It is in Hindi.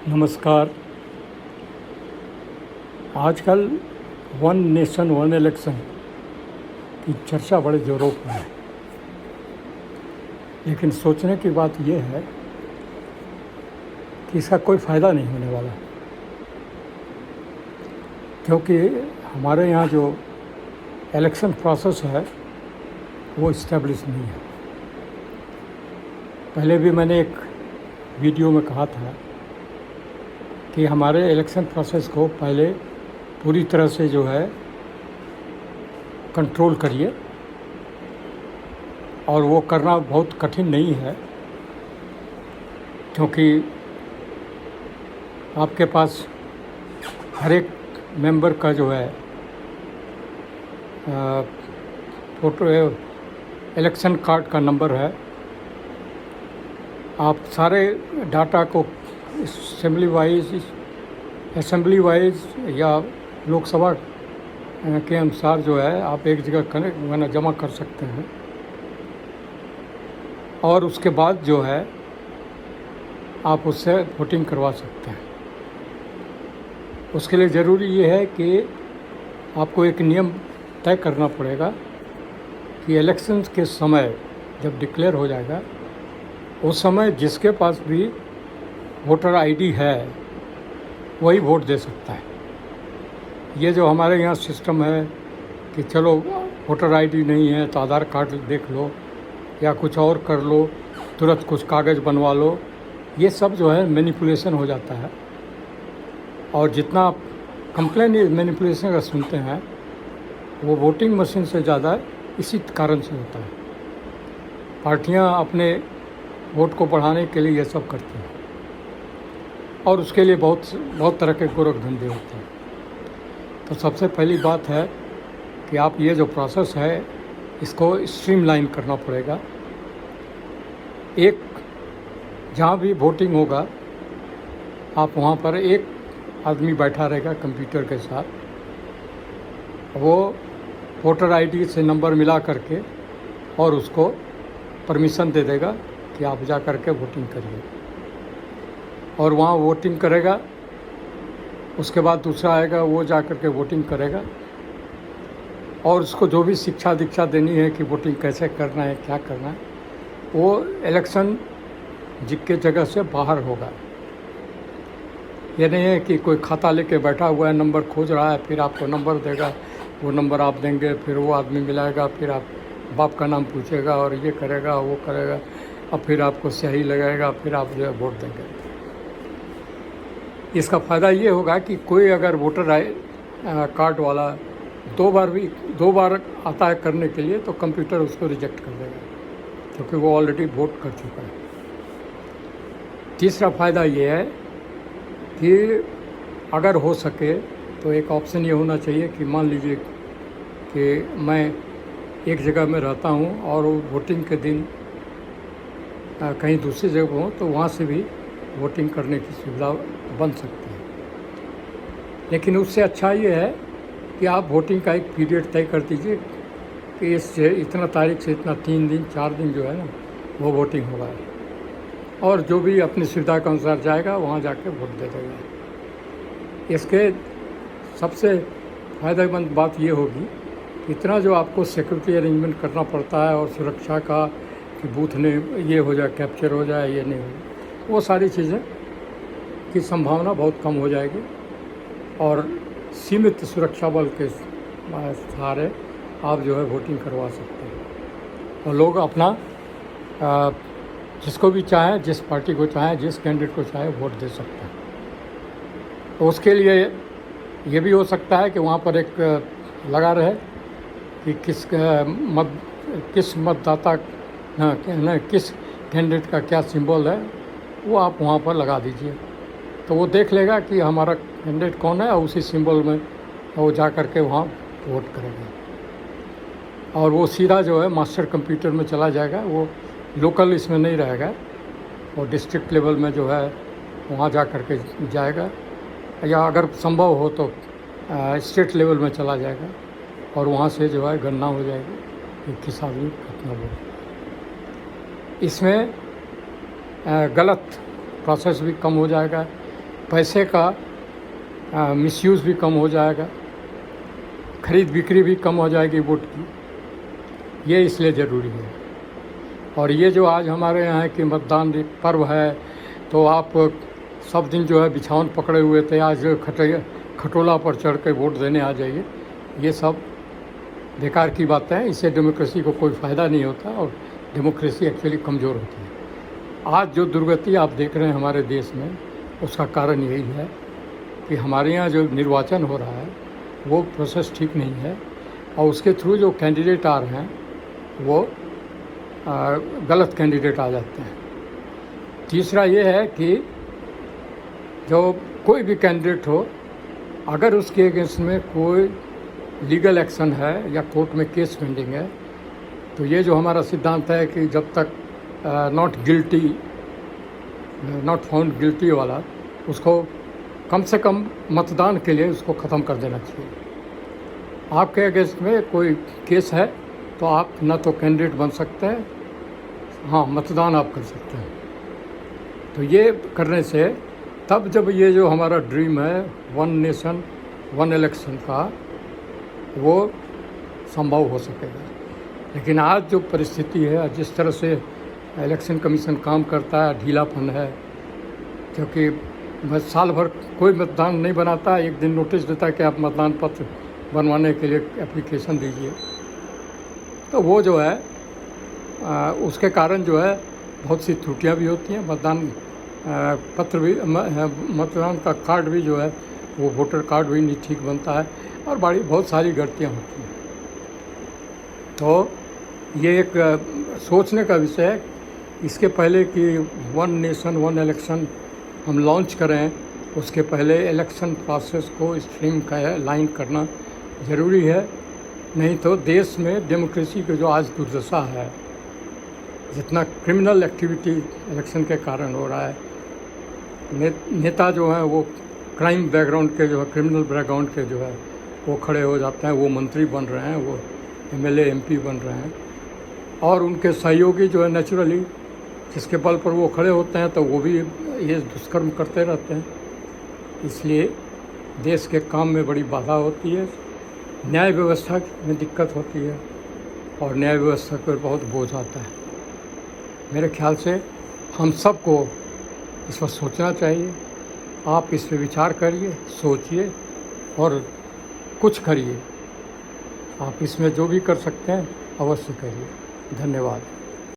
नमस्कार। आजकल वन नेशन वन इलेक्शन की चर्चा बड़े ज़ोरों पर है, लेकिन सोचने की बात यह है कि इसका कोई फ़ायदा नहीं होने वाला, क्योंकि हमारे यहाँ जो इलेक्शन प्रोसेस है वो इस्टेब्लिश नहीं है। पहले भी मैंने एक वीडियो में कहा था कि हमारे इलेक्शन प्रोसेस को पहले पूरी तरह से जो है कंट्रोल करिए, और वो करना बहुत कठिन नहीं है, क्योंकि आपके पास हर एक मेंबर का जो है फोटो इलेक्शन कार्ड का नंबर है। आप सारे डाटा को असेंबली वाइज या लोकसभा के अनुसार जो है आप एक जगह जमा कर सकते हैं, और उसके बाद जो है आप उससे वोटिंग करवा सकते हैं। उसके लिए ज़रूरी ये है कि आपको एक नियम तय करना पड़ेगा कि इलेक्शंस के समय जब डिक्लेयर हो जाएगा उस समय जिसके पास भी वोटर आईडी है वही वोट दे सकता है। ये जो हमारे यहाँ सिस्टम है कि चलो वोटर आईडी नहीं है तो आधार कार्ड देख लो या कुछ और कर लो, तुरंत कुछ कागज़ बनवा लो, ये सब जो है मैनिपुलेशन हो जाता है। और जितना आप कंप्लेन मैनिपुलेशन का सुनते हैं वो वोटिंग मशीन से ज़्यादा इसी कारण से होता है। पार्टियां अपने वोट को बढ़ाने के लिए ये सब करती हैं, और उसके लिए बहुत तरह के गोरख धंधे होते हैं। तो सबसे पहली बात है कि आप ये जो प्रोसेस है इसको स्ट्रीमलाइन करना पड़ेगा। एक जहाँ भी वोटिंग होगा आप वहाँ पर एक आदमी बैठा रहेगा कंप्यूटर के साथ, वो वोटर आईडी से नंबर मिला करके और उसको परमिशन दे देगा कि आप जा कर के वोटिंग करिए, और वहाँ वोटिंग करेगा। उसके बाद दूसरा आएगा, वो जा कर के वोटिंग करेगा, और उसको जो भी शिक्षा दीक्षा देनी है कि वोटिंग कैसे करना है, क्या करना है, वो इलेक्शन के जगह से बाहर होगा। ये नहीं है कि कोई खाता लेके बैठा हुआ है, नंबर खोज रहा है, फिर आपको नंबर देगा, वो नंबर आप देंगे, फिर वो आदमी मिलाएगा, फिर आप बाप का नाम पूछेगा और ये करेगा वो करेगा, और फिर आपको स्याही लगाएगा, फिर आप जो है वोट देंगे। इसका फ़ायदा ये होगा कि कोई अगर वोटर कार्ड वाला दो बार आता है करने के लिए, तो कंप्यूटर उसको रिजेक्ट कर देगा, क्योंकि वो ऑलरेडी वोट कर चुका है। तीसरा फ़ायदा ये है कि अगर हो सके तो एक ऑप्शन ये होना चाहिए कि मान लीजिए कि मैं एक जगह में रहता हूँ और वोटिंग के दिन कहीं दूसरी जगह हूँ, तो वहाँ से भी वोटिंग करने की सुविधा बन सकती है। लेकिन उससे अच्छा ये है कि आप वोटिंग का एक पीरियड तय कर दीजिए कि इससे इतना तारीख से इतना 3 दिन 4 दिन जो है ना वो वोटिंग होगा, और जो भी अपनी सुविधा के अनुसार जाएगा वहाँ जाके वोट दे देगा। इसके सबसे फ़ायदेमंद बात ये होगी कि इतना जो आपको सिक्योरिटी अरेंजमेंट करना पड़ता है और सुरक्षा का कि बूथ ने ये हो जाए, कैप्चर हो जाए, ये नहीं हो, वो सारी चीज़ें की संभावना बहुत कम हो जाएगी, और सीमित सुरक्षा बल के सहारे आप जो है वोटिंग करवा सकते हैं, और लोग अपना जिसको भी चाहें, जिस पार्टी को चाहें, जिस कैंडिडेट को चाहे वोट दे सकते हैं। तो उसके लिए ये भी हो सकता है कि वहाँ पर एक लगा रहे कि किस मतदाता किस कैंडिडेट का क्या सिंबल है, वो आप वहाँ पर लगा दीजिए, तो वो देख लेगा कि हमारा कैंडिडेट कौन है, और उसी सिंबल में वो जा कर के वहाँ वोट करेगा, और वो सीधा जो है मास्टर कंप्यूटर में चला जाएगा। वो लोकल इसमें नहीं रहेगा, वो डिस्ट्रिक्ट लेवल में जो है वहाँ जा कर के जाएगा, या अगर संभव हो तो स्टेट लेवल में चला जाएगा, और वहाँ से जो है गणना हो जाएगी कि किस आदमी कितना वोट। इसमें गलत प्रोसेस भी कम हो जाएगा, पैसे का मिसयूज़ भी कम हो जाएगा, खरीद बिक्री भी कम हो जाएगी वोट की। ये इसलिए ज़रूरी है। और ये जो आज हमारे यहाँ है कि मतदान पर्व है, तो आप सब दिन जो है बिछावन पकड़े हुए थे, आज खटोला पर चढ़ के वोट देने आ जाइए, ये सब बेकार की बातें हैं। इससे डेमोक्रेसी को कोई फ़ायदा नहीं होता और डेमोक्रेसी एक्चुअली कमज़ोर होती है। आज जो दुर्गति आप देख रहे हैं हमारे देश में, उसका कारण यही है कि हमारे यहाँ जो निर्वाचन हो रहा है वो प्रोसेस ठीक नहीं है, और उसके थ्रू जो कैंडिडेट आ रहे हैं वो गलत कैंडिडेट आ जाते हैं। तीसरा ये है कि जो कोई भी कैंडिडेट हो, अगर उसके अगेंस्ट में कोई लीगल एक्शन है या कोर्ट में केस पेंडिंग है, तो ये जो हमारा सिद्धांत है कि जब तक नॉट फाउंड गिल्टी वाला, उसको कम से कम मतदान के लिए उसको ख़त्म कर देना चाहिए। आपके अगेंस्ट में कोई केस है तो आप ना तो कैंडिडेट बन सकते हैं, हाँ मतदान आप कर सकते हैं। तो ये करने से तब जब ये जो हमारा ड्रीम है वन नेशन वन इलेक्शन का, वो संभव हो सकेगा। लेकिन आज जो परिस्थिति है, जिस तरह से इलेक्शन कमीशन काम करता है, ढीलापन है, क्योंकि बस साल भर कोई मतदान नहीं बनाता, एक दिन नोटिस देता है कि आप मतदान पत्र बनवाने के लिए एप्लीकेशन दीजिए, तो वो जो है उसके कारण जो है बहुत सी त्रुटियां भी होती हैं। मतदान पत्र भी, मतदान का कार्ड भी जो है वो वोटर कार्ड भी नहीं ठीक बनता है, और बहुत सारी गलतियां होती हैं। तो ये एक सोचने का विषय है। इसके पहले कि वन नेशन वन इलेक्शन हम लॉन्च करें, उसके पहले इलेक्शन प्रोसेस को स्ट्रीम लाइन करना ज़रूरी है। नहीं तो देश में डेमोक्रेसी की जो आज दुर्दशा है, जितना क्रिमिनल एक्टिविटी इलेक्शन के कारण हो रहा है, नेता जो हैं वो क्राइम बैकग्राउंड के जो है, क्रिमिनल बैकग्राउंड के जो है वो खड़े हो जाते हैं, वो मंत्री बन रहे हैं, वो एमएलए एमपी बन रहे हैं, और उनके सहयोगी जो है नेचुरली जिसके बल पर वो खड़े होते हैं तो वो भी ये दुष्कर्म करते रहते हैं। इसलिए देश के काम में बड़ी बाधा होती है, न्याय व्यवस्था में दिक्कत होती है, और न्याय व्यवस्था पर बहुत बोझ आता है। मेरे ख्याल से हम सबको इस पर सोचना चाहिए। आप इस पर विचार करिए, सोचिए और कुछ करिए। आप इसमें जो भी कर सकते हैं अवश्य करिए। धन्यवाद।